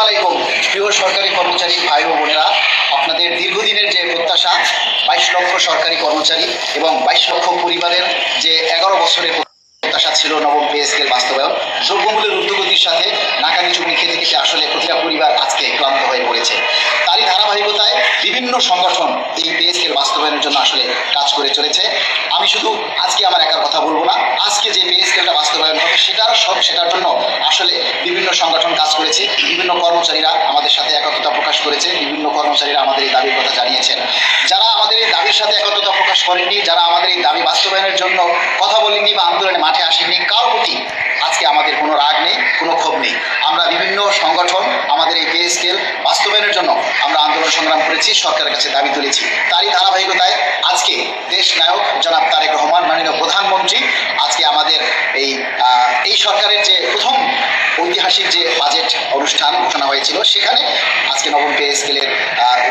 আলাইকুম প্রিয় সরকারি কর্মচারী ভাই ও বোনেরা, আপনাদের দীর্ঘদিনের যে প্রত্যাশা 22 লক্ষ সরকারি কর্মচারী এবং 22 লক্ষ পরিবারের যে 11 বছরের প্রত্যাশা ছিল নবম পে স্কেল বাস্তবায়ন, দ্রব্যমূল্যের ঊর্ধ্বগতির সাথে নাকানি চুবনি খেতে খেতে আসলে প্রতিটা পরিবার আজকে ক্লান্ত হয়ে পড়েছে। তারই ধারাবাহিকতায় বিভিন্ন সংগঠন এই পে স্কেল বাস্তবায়নের জন্য আসলে কাজ করে চলেছে। আমি শুধু আজকে আমার একার কথা বলবো না, আজকে যে পে স্কেলটা বাস্তবায়ন হবে সেটার জন্য আসলে বিভিন্ন সংগঠন কাজ করেছে, বিভিন্ন কর্মচারীরা আমাদের সাথে একত্রতা প্রকাশ করেছে, বিভিন্ন কর্মচারীরা আমাদের এই দাবির কথা জানিয়েছেন। যারা আমাদের এই দাবির সাথে একত্রতা প্রকাশ করেননি, যারা আমাদের এই দাবি বাস্তবায়নের জন্য কথা বলেননি বা আন্দোলনে মাঠে আসেননি, কারো প্রতি আজকে আমাদের কোনো রাগ নেই, কোনো ক্ষোভ নেই। আমরা বিভিন্ন সংগঠন আমাদের এই পে স্কেল বাস্তবায়নের জন্য আমরা আন্দোলন সংগ্রাম করেছি, সরকারের কাছে দাবি তুলেছি। তারই ধারাবাহিকতায় আজকে দেশ নায়ক জনাব তারেক রহমান মাননীয় প্রধানমন্ত্রী আজকে আমাদের এই সরকারের যে প্রথম ঐতিহাসিক যে বাজেট অনুষ্ঠান ঘোষণা হয়েছিল, সেখানে আজকে নবম পে স্কেলের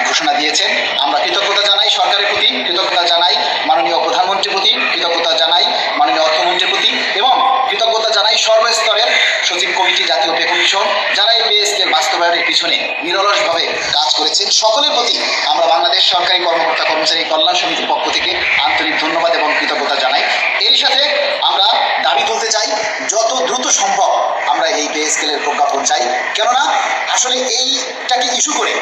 ঘোষণা দিয়েছেন। আমরা কৃতজ্ঞতা জানাই সরকারের প্রতি, কৃতজ্ঞতা জানাই মাননীয় প্রধানমন্ত্রীর প্রতি, কৃতজ্ঞতা জানাই মাননীয় অর্থমন্ত্রীর প্রতি এবং কৃতজ্ঞতা জানাই সর্বস্তরের সচিব কমিটি, জাতীয় পে কমিশন, যারা এই পে স্কেল বাস্তবায়নের পিছনে নিরলসভাবে কাজ করেছেন। সকলের প্রতি আমরা বাংলাদেশ সরকারি কর্মকর্তা কর্মচারী কল্যাণ সমিতির পক্ষ থেকে আন্তরিক ধন্যবাদ এবং কৃতজ্ঞতা জানাই। এর সাথে আমরা দাবি তুলতে চাই যত দ্রুত সম্ভব আমরা এই পে স্কেলের প্রজ্ঞাপন চাই, কেননা আসলে এইটাকে ইস্যু করে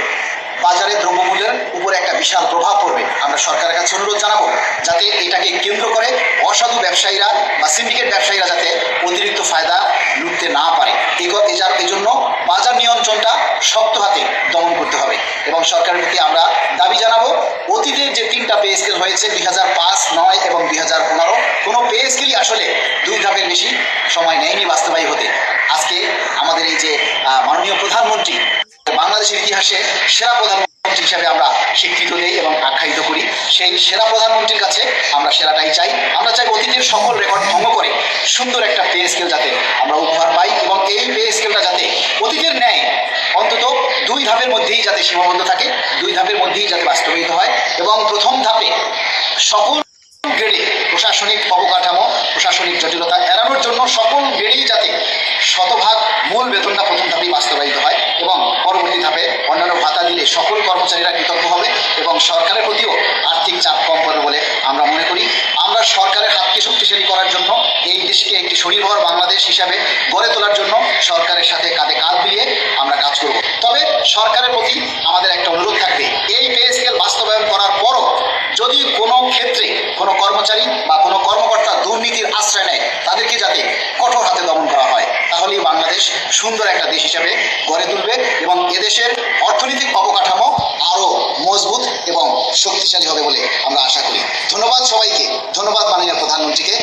বাজারে দ্রব্যমূল্যের উপরে একটা বিশাল প্রভাব পড়বে। আমরা সরকারের কাছে অনুরোধ জানাবো যাতে এটাকে কেন্দ্র করে অসাধু ব্যবসায়ীরা বা সিন্ডিকেট ব্যবসায়ীরা যাতে অতিরিক্ত ফায়দা লুটতে না পারে, এই জন্য বাজার নিয়ন্ত্রণটা শক্ত হাতে দমন করতে হবে। এবং সরকারের প্রতি আমরা দাবি জানাবো, অতীতের যে 3টা পে স্কেল হয়েছে 2005, 9 এবং 2015, কোনো পে স্কেলই আসলে 2 ধাপের বেশি সময় নেয়নি বাস্তবায়ী হতে। আজকে আমাদের এই যে মাননীয় প্রধানমন্ত্রী, বাংলাদেশের ইতিহাসে সেরা প্রধানমন্ত্রী হিসাবে আমরা স্বীকৃত দেই এবং আখ্যায়িত করি, সেই সেরা প্রধানমন্ত্রীর কাছে আমরা সেরাটাই চাই। আমরা চাই অতীতের সকল রেকর্ড ভঙ্গ করে সুন্দর একটা পে স্কেল যাতে আমরা উপহার পাই এবং এই পে স্কেলটা যাতে অতীতের ন্যায় অন্তত 2 ধাপের মধ্যেই যাতে সীমাবদ্ধ থাকে, 2 ধাপের মধ্যেই যাতে বাস্তবায়িত হয় এবং প্রথম ধাপে সকল গ্রেডে প্রশাসনিক অবকাঠামো, প্রশাসনিক জটিলতা এড়ানোর জন্য সকল গ্রেডেই যাতে শতভাগ মূল বেতনটা প্রথম ধাপেই বাস্তবায়িত হয় এবং পরবর্তী ধাপে অন্যান্য ভাতা দিলে সকল কর্মচারীরা কৃতজ্ঞ হবে এবং সরকারের প্রতিও আর্থিক চাপ কম পড়বে বলে আমরা মনে করি। আমরা সরকারের হাতকে শক্তিশালী করার জন্য, এই দেশকে একটি স্বনির্ভর বাংলাদেশ হিসাবে গড়ে তোলার জন্য সরকারের সাথে কাঁধে কাঁধ মিলিয়ে আমরা কাজ করব। তবে সরকারের প্রতি আমাদের একটা অনুরোধ থাকবে, এই পে স্কেল বাস্তবায়ন করার পরও যদি কোনো ক্ষেত্রে কোনো কর্মচারী বা কোনো কর্মকর্তা দুর্নীতির আশ্রয় নেয়, তাদেরকে যাতে কঠোর হাতে দমন করা হয়। তাহলেই বাংলাদেশ সুন্দর একটা দেশ হিসাবে গড়ে তুলবে এবং এদেশের অর্থনৈতিক অবকাঠামো আরও মজবুত এবং শক্তিশালী হবে বলে আমরা আশা করি। ধন্যবাদ সবাইকে, ধন্যবাদ মাননীয় প্রধানমন্ত্রীকে।